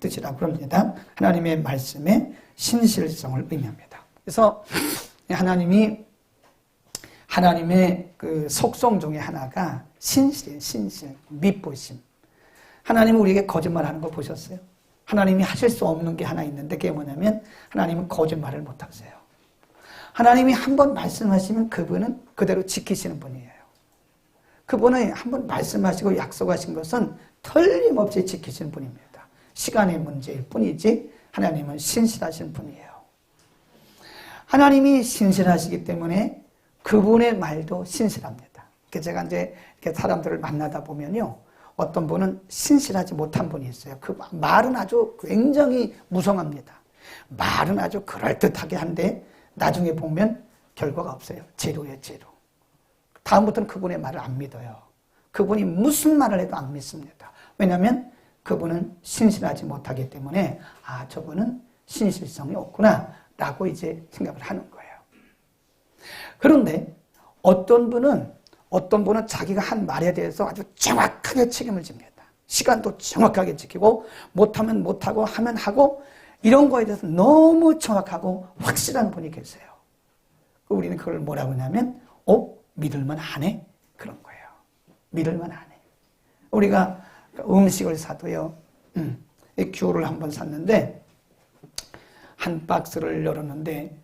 Speaker 3: 뜻이라고 그럽니다. 하나님의 말씀의 신실성을 의미합니다. 그래서 하나님의 그 속성 중에 하나가 신실이에요. 신실, 믿보심. 하나님은 우리에게 거짓말하는 거 보셨어요? 하나님이 하실 수 없는 게 하나 있는데 그게 뭐냐면 하나님은 거짓말을 못하세요. 하나님이 한번 말씀하시면 그분은 그대로 지키시는 분이에요. 그분은 한번 말씀하시고 약속하신 것은 틀림없이 지키시는 분입니다. 시간의 문제일 뿐이지 하나님은 신실하신 분이에요. 하나님이 신실하시기 때문에 그분의 말도 신실합니다. 제가 이제 이렇게 사람들을 만나다 보면요, 어떤 분은 신실하지 못한 분이 있어요. 그 말은 아주 굉장히 무성합니다. 말은 아주 그럴듯하게 한데 나중에 보면 결과가 없어요. 제로예요, 제로. 다음부터는 그분의 말을 안 믿어요. 그분이 무슨 말을 해도 안 믿습니다. 왜냐하면 그분은 신실하지 못하기 때문에 아, 저분은 신실성이 없구나 라고 이제 생각을 하는 거예요. 그런데 어떤 분은 자기가 한 말에 대해서 아주 정확하게 책임을 집니다. 시간도 정확하게 지키고 못하면 못하고 하면 하고 이런 거에 대해서 너무 정확하고 확실한 분이 계세요. 우리는 그걸 뭐라고 하냐면 믿을만 하네? 그런 거예요. 믿을만 하네. 우리가 음식을 사도요. 귤을 한번 샀는데 한 박스를 열었는데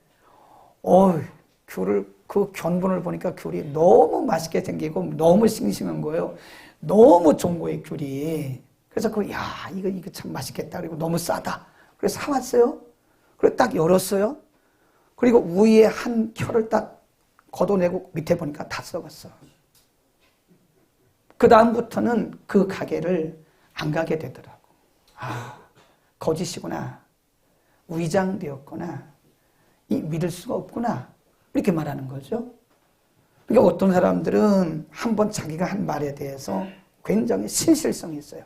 Speaker 3: 귤을 그 견본을 보니까 귤이 너무 맛있게 생기고 너무 싱싱한 거예요. 너무 좋은 거예요, 귤이. 그래서 이거 참 맛있겠다. 그리고 너무 싸다. 그래서 사왔어요. 그리고 딱 열었어요. 그리고 위에 한 켜를 딱 걷어내고 밑에 보니까 다 썩었어. 그 다음부터는 그 가게를 안 가게 되더라고. 거짓이구나. 위장되었구나. 믿을 수가 없구나. 이렇게 말하는 거죠. 그러니까 어떤 사람들은 한번 자기가 한 말에 대해서 굉장히 신실성이 있어요.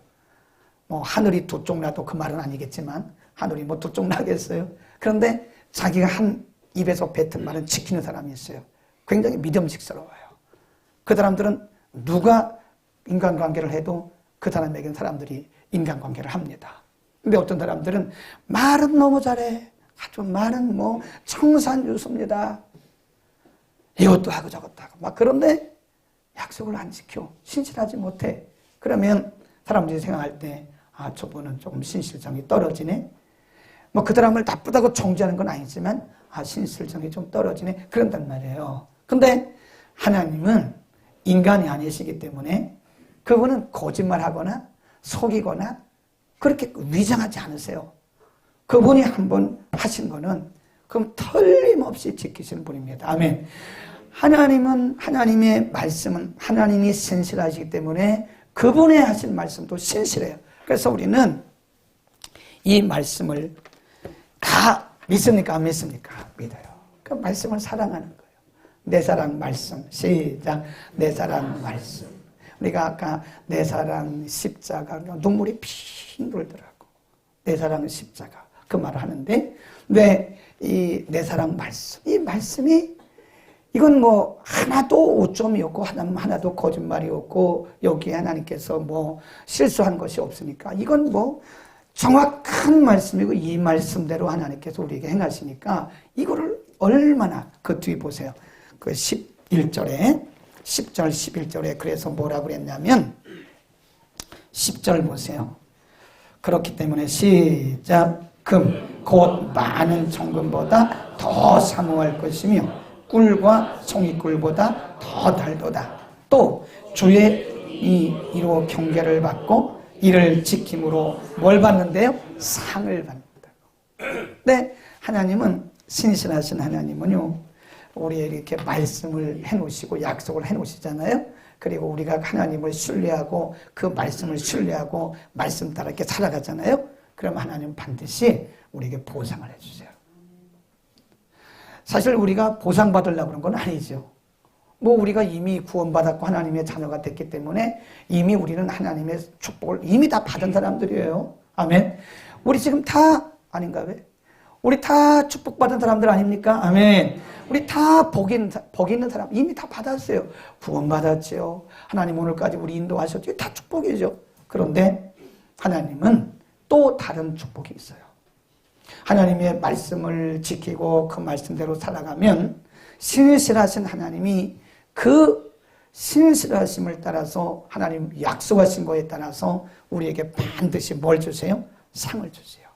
Speaker 3: 하늘이 두 쪽 나도 그 말은 아니겠지만 하늘이 두 쪽 나겠어요. 그런데 자기가 한 입에서 뱉은 말은 지키는 사람이 있어요. 굉장히 믿음직스러워요. 그 사람들은 누가 인간관계를 해도 그 사람에게는 사람들이 인간관계를 합니다. 근데 어떤 사람들은 말은 너무 잘해. 아주 말은 청산유수입니다. 이것도 하고 저것도 하고 그런데 약속을 안 지켜. 신실하지 못해. 그러면 사람들이 생각할 때 저분은 조금 신실성이 떨어지네. 그 사람을 나쁘다고 정죄하는 건 아니지만 신실성이 좀 떨어지네. 그런단 말이에요. 근데 하나님은 인간이 아니시기 때문에 그분은 거짓말하거나 속이거나 그렇게 위장하지 않으세요. 그분이 한번 하신 거는 그럼 틀림없이 지키시는 분입니다. 아멘. 하나님은 하나님의 말씀은 하나님이 신실하시기 때문에 그분의 하신 말씀도 신실해요. 그래서 우리는 이 말씀을 다 믿습니까? 안 믿습니까? 믿어요. 그 말씀을 사랑하는 거예요. 내 사랑 말씀. 시작. 내 사랑 말씀. 우리가 아까 내 사랑 십자가 눈물이 핑 돌더라고. 내 사랑 십자가 그 말을 하는데 내 사랑 말씀. 이 말씀이 이건 하나도 오점이 없고 하나도 거짓말이 없고 여기에 하나님께서 실수한 것이 없으니까 이건 정확한 말씀이고 이 말씀대로 하나님께서 우리에게 행하시니까 이거를 얼마나 그 뒤에 보세요. 그 11절에 10절 11절에 그래서 뭐라고 그랬냐면 10절 보세요. 그렇기 때문에 시작. 금 곧 많은 정금보다 더 사모할 것이며 꿀과 송이꿀보다 더 달도다. 또 주의 이로 경계를 받고 이를 지킴으로 뭘 받는데요? 상을 받는다고. 네, 하나님은 신실하신 하나님은요. 우리에게 이렇게 말씀을 해놓으시고 약속을 해놓으시잖아요. 그리고 우리가 하나님을 신뢰하고 그 말씀을 신뢰하고 말씀 따라 이렇게 살아가잖아요. 그럼 하나님은 반드시 우리에게 보상을 해주세요. 사실 우리가 보상받으려고 그런 건 아니죠. 우리가 이미 구원받았고 하나님의 자녀가 됐기 때문에 이미 우리는 하나님의 축복을 이미 다 받은 사람들이에요. 아멘. 우리 지금 다 아닌가 왜? 우리 다 축복받은 사람들 아닙니까? 아멘. 우리 다 복 있는 사람 이미 다 받았어요. 구원받았죠. 하나님 오늘까지 우리 인도하셨죠. 다 축복이죠. 그런데 하나님은 또 다른 축복이 있어요. 하나님의 말씀을 지키고 그 말씀대로 살아가면 신실하신 하나님이 그 신실하심을 따라서 하나님 약속하신 거에 따라서 우리에게 반드시 뭘 주세요? 상을 주세요.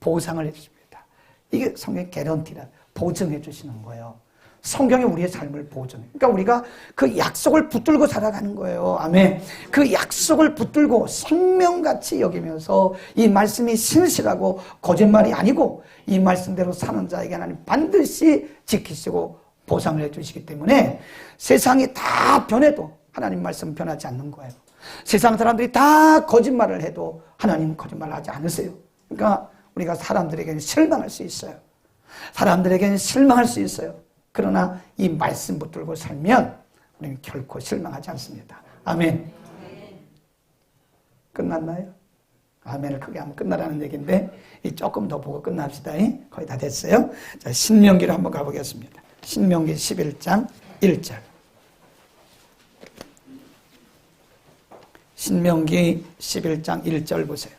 Speaker 3: 보상을 해주십니다. 이게 성경의 개런티라 보증해 주시는 거예요. 성경이 우리의 삶을 보증해. 그러니까 우리가 그 약속을 붙들고 살아가는 거예요. 아멘. 그 약속을 붙들고 생명같이 여기면서 이 말씀이 신실하고 거짓말이 아니고 이 말씀대로 사는 자에게 하나님 반드시 지키시고 보상을 해주시기 때문에 세상이 다 변해도 하나님 말씀은 변하지 않는 거예요. 세상 사람들이 다 거짓말을 해도 하나님은 거짓말을 하지 않으세요. 그러니까 우리가 사람들에게는 실망할 수 있어요. 사람들에게는 실망할 수 있어요. 그러나 이 말씀 붙들고 살면 우리는 결코 실망하지 않습니다. 아멘. 끝났나요? 아멘을 크게 하면 끝나라는 얘기인데 조금 더 보고 끝납시다. 거의 다 됐어요. 자, 신명기로 한번 가보겠습니다. 신명기 11장 1절. 신명기 11장 1절 보세요.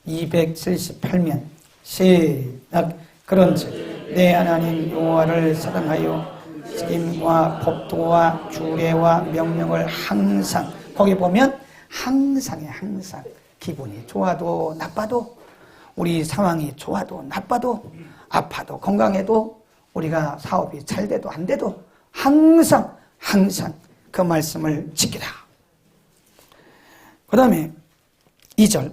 Speaker 3: 278면 시작. 그런즉 내 하나님 여호와를 사랑하여 책임과 법도와 주례와 명령을 항상, 거기 보면 항상에 항상, 기분이 좋아도 나빠도, 우리 상황이 좋아도 나빠도, 아파도 건강해도, 우리가 사업이 잘 돼도 안 돼도 항상 그 말씀을 지키라. 그 다음에 2절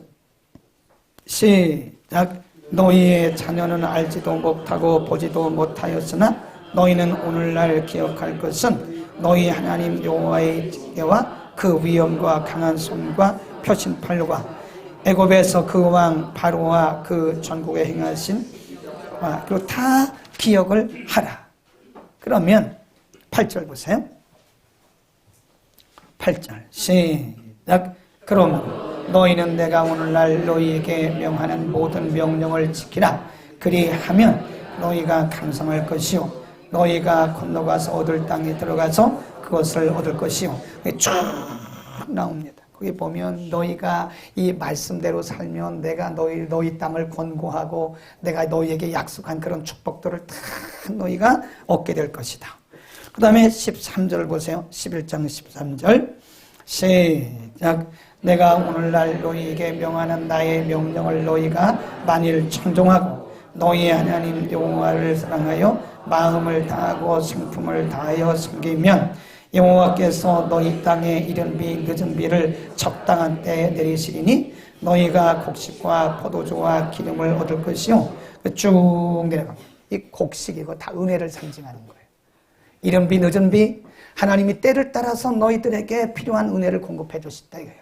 Speaker 3: 시작. 너희의 자녀는 알지도 못하고 보지도 못하였으나 너희는 오늘날 기억할 것은 너희 하나님 여호와의 징계와 그 위엄과 강한 손과 표신팔과 애굽에서 그 왕 바로와 그 전국에 행하신 그리고 다 기억을 하라. 그러면 8절 보세요. 8절 시작. 그러므로 너희는 내가 오늘날 너희에게 명하는 모든 명령을 지키라. 그리하면 너희가 강성할 것이요 너희가 건너가서 얻을 땅에 들어가서 그것을 얻을 것이요. 쭉 나옵니다. 거기 보면 너희가 이 말씀대로 살면 내가 너희 땅을 권고하고 내가 너희에게 약속한 그런 축복들을 다 너희가 얻게 될 것이다. 그 다음에 13절 보세요. 11장 13절 시작. 내가 오늘날 너희에게 명하는 나의 명령을 너희가 만일 청종하고 너희의 하나님 여호와를 사랑하여 마음을 다하고 성품을 다하여 섬기면 여호와께서 너희 땅에 이른 비 늦은 비를 적당한 때에 내리시리니 너희가 곡식과 포도주와 기름을 얻을 것이요. 쭉 내려갑니다. 이 곡식이고 다 은혜를 상징하는 거예요. 이른 비 늦은 비, 하나님이 때를 따라서 너희들에게 필요한 은혜를 공급해 주신다 이거예요.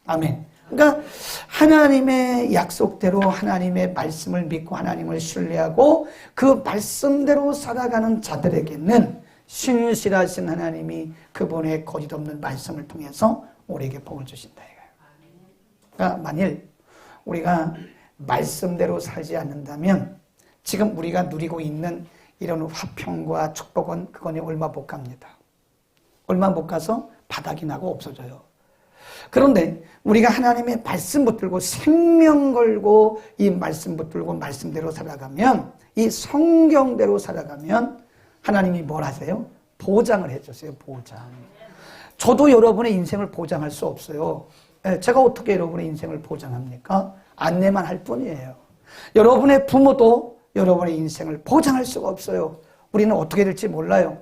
Speaker 3: 아멘. 그러니까 하나님의 약속대로 하나님의 말씀을 믿고 하나님을 신뢰하고 그 말씀대로 살아가는 자들에게는 신실하신 하나님이 그분의 거짓없는 말씀을 통해서 우리에게 복을 주신다 이거예요. 그러니까 만일 우리가 말씀대로 살지 않는다면 지금 우리가 누리고 있는 이런 화평과 축복은 그거는 얼마 못 갑니다. 얼마 못 가서 바닥이 나고 없어져요. 그런데 우리가 하나님의 말씀 붙들고 생명 걸고 이 말씀 붙들고 말씀대로 살아가면, 이 성경대로 살아가면 하나님이 뭘 하세요? 보장을 해주세요. 보장. 저도 여러분의 인생을 보장할 수 없어요. 제가 어떻게 여러분의 인생을 보장합니까? 안내만 할 뿐이에요. 여러분의 부모도 여러분의 인생을 보장할 수가 없어요. 우리는 어떻게 될지 몰라요.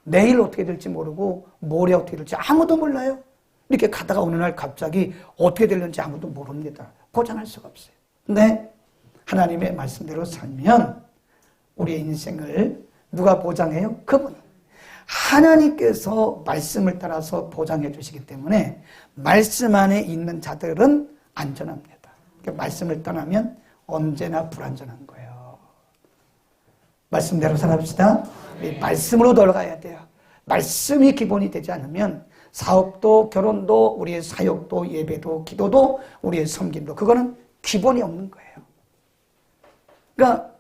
Speaker 3: 내일 어떻게 될지 모르고 모레 어떻게 될지 아무도 몰라요. 이렇게 가다가 어느 날 갑자기 어떻게 될는지 아무도 모릅니다. 보장할 수가 없어요. 근데 하나님의 말씀대로 살면 우리의 인생을 누가 보장해요? 그분. 하나님께서 말씀을 따라서 보장해 주시기 때문에 말씀 안에 있는 자들은 안전합니다. 그러니까 말씀을 떠나면 언제나 불안전한 거예요. 말씀대로 살아봅시다. 우리 말씀으로 돌아가야 돼요. 말씀이 기본이 되지 않으면 사업도 결혼도 우리의 사역도 예배도 기도도 우리의 섬김도 그거는 기본이 없는 거예요. 그러니까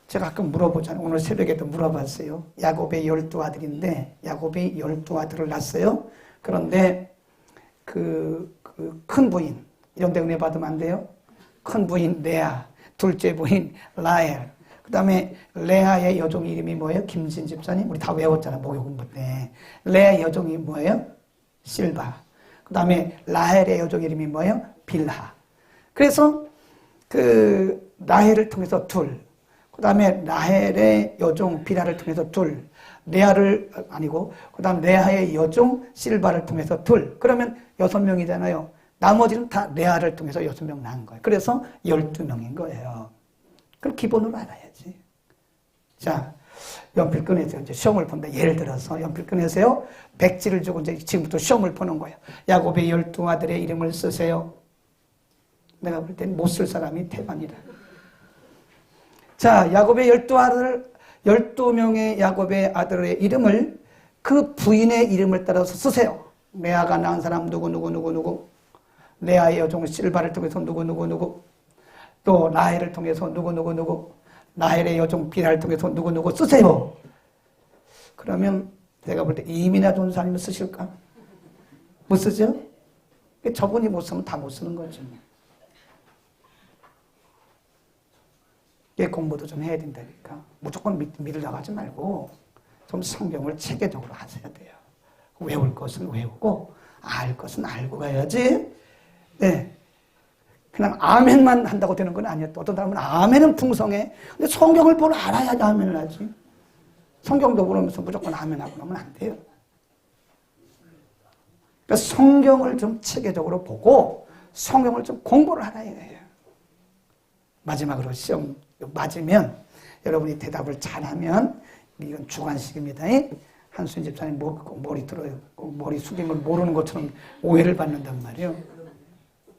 Speaker 3: 제가 가끔 물어보잖아요. 오늘 새벽에도 물어봤어요. 야곱의 12아들인데 야곱이 12아들을 낳았어요. 그런데 그 큰 부인, 이런 데 은혜 받으면 안 돼요? 큰 부인 레아, 둘째 부인 라헬, 그 다음에 레아의 여종 이름이 뭐예요? 김진 집사님? 우리 다 외웠잖아, 목요 공부 때. 레아의 여종이 뭐예요? 실바. 그 다음에 라헬의 여종 이름이 뭐예요? 빌하. 그래서 그 라헬을 통해서 둘, 그 다음에 라헬의 여종 빌하를 통해서 둘, 레아를 아니고 그 다음 레아의 여종 실바를 통해서 둘. 그러면 6명이잖아요. 나머지는 다 레아를 통해서 6명 낳은 거예요. 그래서 12명인 거예요. 그럼 기본으로 알아야지. 자, 연필 꺼내서 이제 시험을 본다. 예를 들어서 연필 꺼내세요. 백지를 주고 이제 지금부터 시험을 보는 거예요. 야곱의 12아들의 이름을 쓰세요. 내가 볼 땐 못 쓸 사람이 태반이다. 자, 야곱의 12명의 야곱의 아들의 이름을 그 부인의 이름을 따라서 쓰세요. 레아가 낳은 사람 누구. 레아의 여종 실바를 통해서 누구. 또 라헬을 통해서 누구. 라헬의 여종 비라를 통해서 누구 쓰세요. 그러면 내가 볼 때 이민아 전사님은 쓰실까? 못 쓰죠? 저분이 못 쓰면 다 못 쓰는 거죠. 공부도 좀 해야 된다니까. 무조건 믿으려고 하지 말고 좀 성경을 체계적으로 하셔야 돼요. 외울 것은 외우고 알 것은 알고 가야지. 네. 그냥 아멘만 한다고 되는 건 아니에요. 어떤 사람은 아멘은 풍성해. 근데 성경을 보러 알아야지 아멘을 하지. 성경도 모르면서 무조건 아멘하고 그러면 안 돼요. 그러니까 성경을 좀 체계적으로 보고 성경을 좀 공부를 하라 해요. 마지막으로 시험 맞으면 여러분이 대답을 잘하면 이건 주관식입니다. 한수인 집사님 머리 들어요. 머리 숙인 걸 모르는 것처럼 오해를 받는단 말이에요.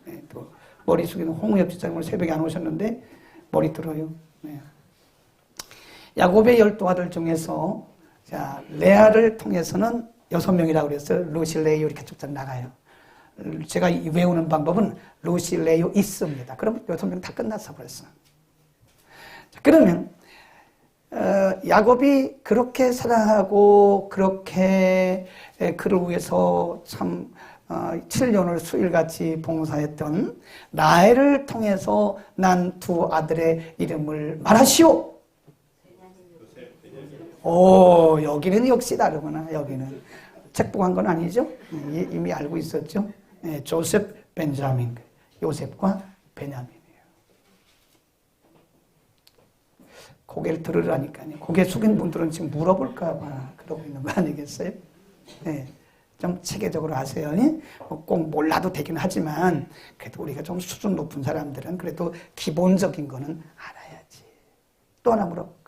Speaker 3: 네, 또 머리 숙이는 홍우엽 집사님 오늘 새벽에 안 오셨는데 머리 들어요. 네. 야곱의 12아들 중에서 자, 레아를 통해서는 6명이라고 그랬어요. 루시, 레이오 이렇게 쭉 나가요. 제가 외우는 방법은 루시, 레이오 있습니다. 그럼 6명 다 끝났어 벌써. 자, 그러면 야곱이 그렇게 사랑하고 그렇게 그를 위해서 참 7년을 수일같이 봉사했던 라헬을 통해서 난 두 아들의 이름을 말하시오. 오, 여기는 역시 다르구나. 여기는 책봉한 건 아니죠? 이미 알고 있었죠? 네, 조셉, 벤자민, 요셉과 베냐민이에요. 고개를 들으라니까요. 고개 숙인 분들은 지금 물어볼까 봐 그러고 있는 거 아니겠어요? 네, 좀 체계적으로 하세요. 꼭 몰라도 되긴 하지만 그래도 우리가 좀 수준 높은 사람들은 그래도 기본적인 거는 알아야지. 또 하나 물어볼까?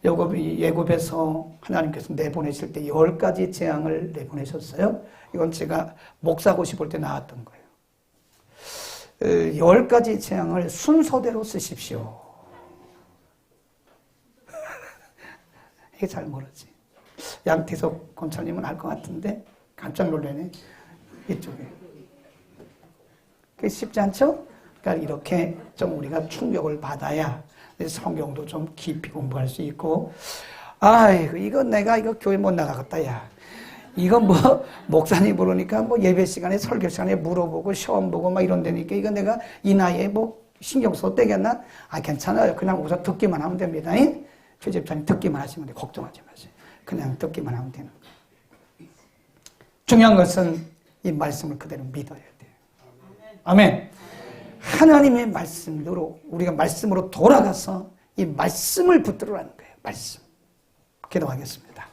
Speaker 3: 예굽에서 하나님께서 내보내실 때 10가지 재앙을 내보내셨어요. 이건 제가 목사고시 볼 때 나왔던 거예요. 10가지 재앙을 순서대로 쓰십시오. 이게 잘 모르지. 양태석 권사님은 알 것 같은데 깜짝 놀라네. 이쪽에. 그게 쉽지 않죠? 그러니까 이렇게 좀 우리가 충격을 받아야 성경도 좀 깊이 공부할 수 있고, 아이고, 내가 교회 못 나가겠다, 야. 이거 목사님 부르니까 예배 시간에 설교 시간에 물어보고 시험 보고 막 이런 데니까 이거 내가 이 나이에 신경 써도 되겠나? 괜찮아요. 그냥 우선 듣기만 하면 됩니다. 최 집사님 듣기만 하시면 돼요. 걱정하지 마세요. 그냥 듣기만 하면 되는 거예요. 중요한 것은 이 말씀을 그대로 믿어야 돼요. 아멘. 하나님의 말씀으로 우리가 말씀으로 돌아가서 이 말씀을 붙들으라는 거예요. 말씀. 기도하겠습니다.